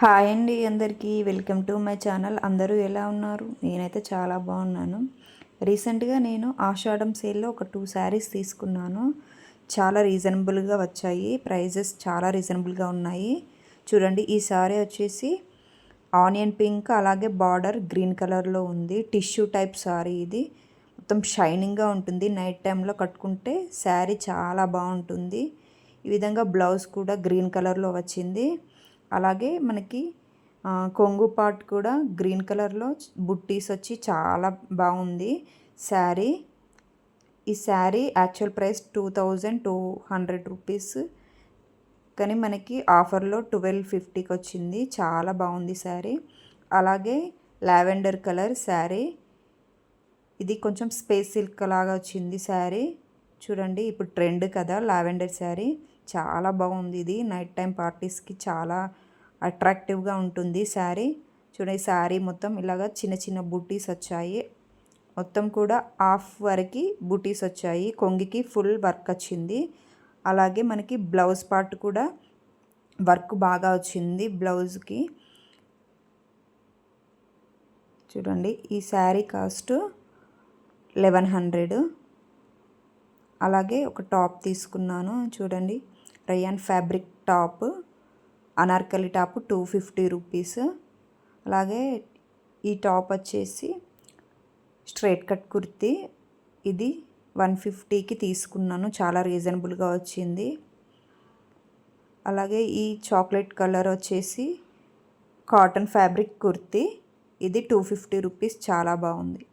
Hi అండి అందరికీ welcome to my channel. అందరూ ఎలా ఉన్నారు? నేనైతే చాలా బాగున్నాను. రీసెంట్గా నేను ఆషాఢం సేల్లో ఒక 2 శారీస్ తీసుకున్నాను. చాలా రీజనబుల్గా వచ్చాయి. ప్రైజెస్ చాలా రీజనబుల్గా ఉన్నాయి. చూడండి, ఈ శారీ వచ్చేసి ఆనియన్ పింక్ అలాగే బార్డర్ గ్రీన్ కలర్లో ఉంది. టిష్యూ టైప్ శారీ ఇది. మొత్తం షైనింగ్గా ఉంటుంది. నైట్ టైంలో కట్టుకుంటే శారీ చాలా బాగుంటుంది. ఈ విధంగా బ్లౌజ్ కూడా గ్రీన్ కలర్లో వచ్చింది. అలాగే మనకి కొంగు పార్ట్ కూడా గ్రీన్ కలర్లో బుట్టీస్ వచ్చి చాలా బాగుంది శారీ. ఈ శారీ యాక్చువల్ ప్రైస్ 2200 రూపీస్, కానీ మనకి ఆఫర్లో 1250కి వచ్చింది. చాలా బాగుంది శారీ. అలాగే లావెండర్ కలర్ శారీ, ఇది కొంచెం స్పేస్ సిల్క్ లాగా వచ్చింది శారీ. చూడండి, ఇప్పుడు ట్రెండ్ కదా లావెండర్ శారీ. చాలా బాగుంది. ఇది నైట్ టైం పార్టీస్కి చాలా అట్రాక్టివ్గా ఉంటుంది శారీ. చూడండి, శారీ మొత్తం ఇలాగా చిన్న చిన్న బూటీస్ వచ్చాయి. మొత్తం కూడా హాఫ్ వరకు బూటీస్ వచ్చాయి. కొంగికి ఫుల్ వర్క్ వచ్చింది. అలాగే మనకి బ్లౌజ్ పార్ట్ కూడా వర్క్ బాగా వచ్చింది బ్లౌజ్కి. చూడండి, ఈ శారీ కాస్ట్ 1100. అలాగే ఒక టాప్ తీసుకున్నాను. చూడండి, rayon fabric top, Anarkali top 250 rupees. అలాగే ఈ టాప్ వచ్చేసి స్ట్రైట్ కట్ కుర్తీ, ఇది 150కి తీసుకున్నాను. చాలా రీజనబుల్గా వచ్చింది. అలాగే ఈ చాక్లెట్ కలర్ వచ్చేసి కాటన్ ఫ్యాబ్రిక్ కుర్తీ, ఇది 250 రూపీస్. చాలా బాగుంది.